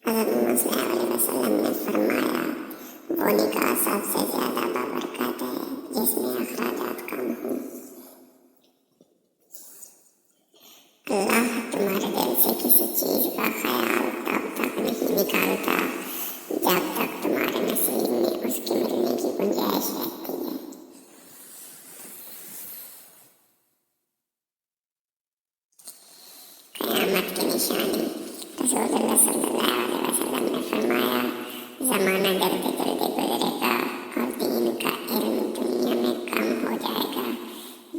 हज़रत सल्लल्लाहु अलैहि वसल्लम ने फरमाया, वो निकाह सबसे ज़्यादा बाबरकत है जिसमें अखराजात कम हों। अल्लाह तुम्हारे दिल से किसी चीज़ का ख्याल तब तक नहीं निकालता जब तक तुम्हारे नसीब में उसके मिलने की गुंजाइश रहती है। क़यामत की निशानी। रसूलुल्लाह सल्लल्लाहु अलैहि वसल्लम ने फरमाया, ज़माना जल्दी जल्दी गुजरेगा और दीन का इल्म दुनिया में कम हो जाएगा,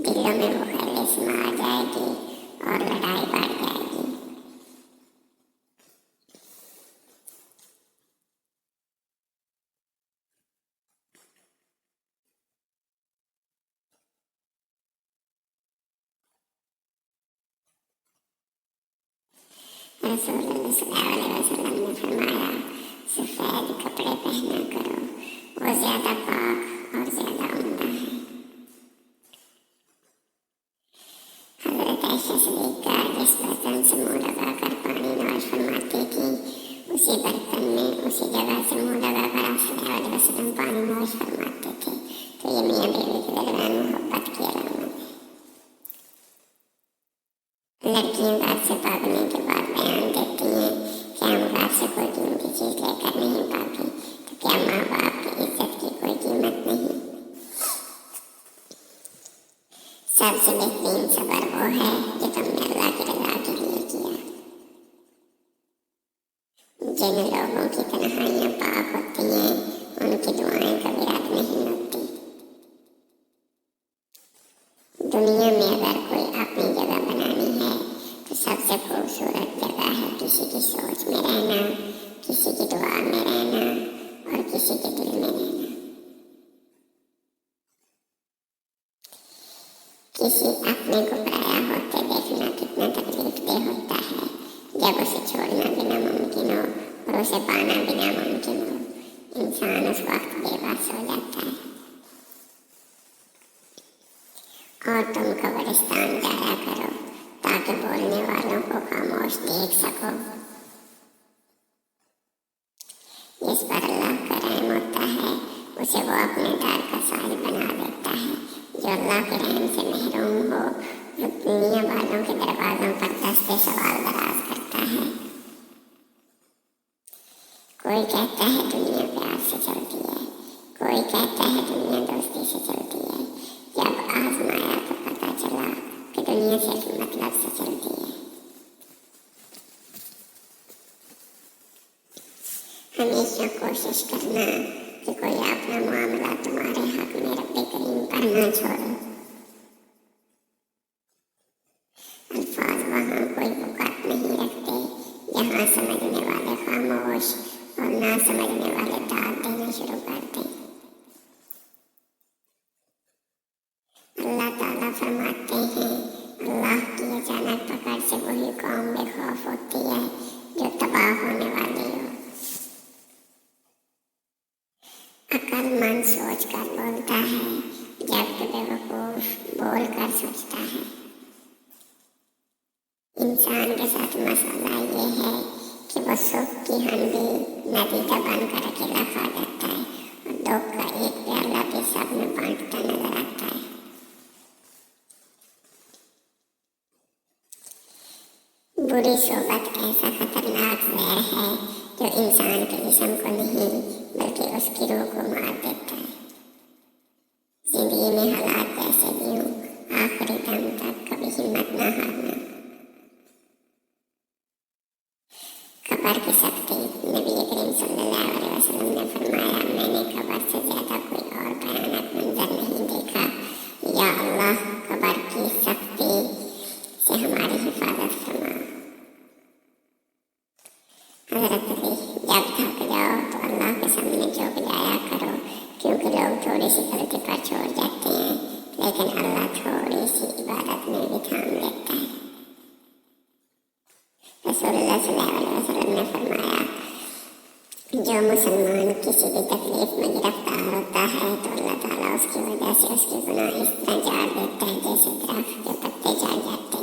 दिलों में मुखलिस आ जाएगी और लड़ाई बढ़ जाएगी। रसूलुल्लाह सल्लल्लाहु अलैहि वसल्लम ने फरमाया, सफ़ेद कपड़े पहना करो, वो ज़्यादा पाक और ज़्यादा उम्दा है। हज़रत आयशा सिद्दीक़ा जिस बर्तन से मुँह लगाकर पानी नौश फरमाती थी, उसी बर्तन में उसी जगह से मुँह लगाकर आप सल्लल्लाहु अलैहि वसल्लम पानी नौश फरमाते थे। तो ये मियाँ बीवी के दरमियान मोहब्बत की अलामत है। लड़कियां घर से भागने के बाद बयान देती हैं कि हम घर से कोई कीमती चीज़ लेकर नहीं भागे, तो क्या माँ बाप की इज्जत की कोई कीमत नहीं? सबसे बेहतरीन सबर वो है जो तुमने अल्लाह की रज़ा के लिए किया। जिन लोगों की तन्हाइयाँ पाक होती हैं उनकी दुआएं कभी रद्द नहीं होती। दुनिया में अगर कोई अपनी जगह बनानी है तो सबसे खूबसूरत जगह है किसी की सोच में रहना, किसी की दुआ में रहना और किसी के दिल में रहना। किसी अपने को पराया होते देखना कितना तकलीफदेह होता है जब उसे छोड़ना भी नामुमकिन हो और उसे पाना भी नामुमकिन हो। इंसान उस वक्त बेबस हो जाता है। और तुम कब्रिस्तान जाया करो ताकि बोलने वालों को खामोश देख सको। जिस पर अल्लाह का रहम होता है उसे वो अपने दर का साज बना देता है। जो अल्लाह के रहम से महरूम हो वो दुनिया वालों के दरवाज़ों पर दस्ते सवाल दराज करता है। कोई कहता है दुनिया प्यार से चलती है, कोई कहता है दुनिया दोस्ती से चलती है। जब आजमाया तो पता चला कि दुनिया सिर्फ मतलब से चलती है। हमेशा कोशिश करना कि कोई अपना मामला तुम्हारे हक में रब्बे करीम पर न छोड़े। अल्फाज वहाँ कोई वक़्त नहीं रखते जहाँ समझने वाले खामोश और ना समझने वाले दाद देना शुरू कर दें। अल्लाह ताला फरमाते हैं, अल्लाह की अचानक पकड़ से वही कौम बेखौफ होती है जो तबाह होने वाली हो। अक्लमंद सोच कर बोलता है जबकि बेवकूफ़ बोल कर सोचता है। इंसान के साथ मसला ये है कि वो सुख की हंडी नतीजा बनकर अकेला खा जाता है और दुख का एक प्याला भी सब में बांटता नजर आता है। बुरी सोबत ऐसा खतरनाक जहर है जो इंसान के जिस्म को नहीं बल्कि उसकी रूह को मार देता है। जिंदगी में हालात जैसे भी हों, आखिरी दम तक कभी हिम्मत न हारना। कब्र की सख्ती। नबी करीम सल्लल्लाहु अलैहि वसल्लम ने फरमाया, मैंने कब्र से ज़्यादा कोई और भयानक मंजर नहीं देखा। या अल्लाह, कब्र की सख्ती से हमारी हिफाजत फरमा। हज़रत अली, जब थक जाओ तो अल्लाह के सामने झुक जाया करो, क्योंकि लोग थोड़ी सी गलती पर छोड़ जाते हैं लेकिन अल्लाह थोड़ी सी इबादत में भी थाम लेता है। रसूलुल्लाह सल्लल्लाहु अलैहि वसल्लम ने फरमाया, जो मुसलमान किसी भी तकलीफ में गिरफ्तार होता है तो अल्लाह ताला उसकी वजह से उसके गुनाह इस तरह झाड़ देता है जैसे दरख्त के पत्ते झाड़ जाते हैं।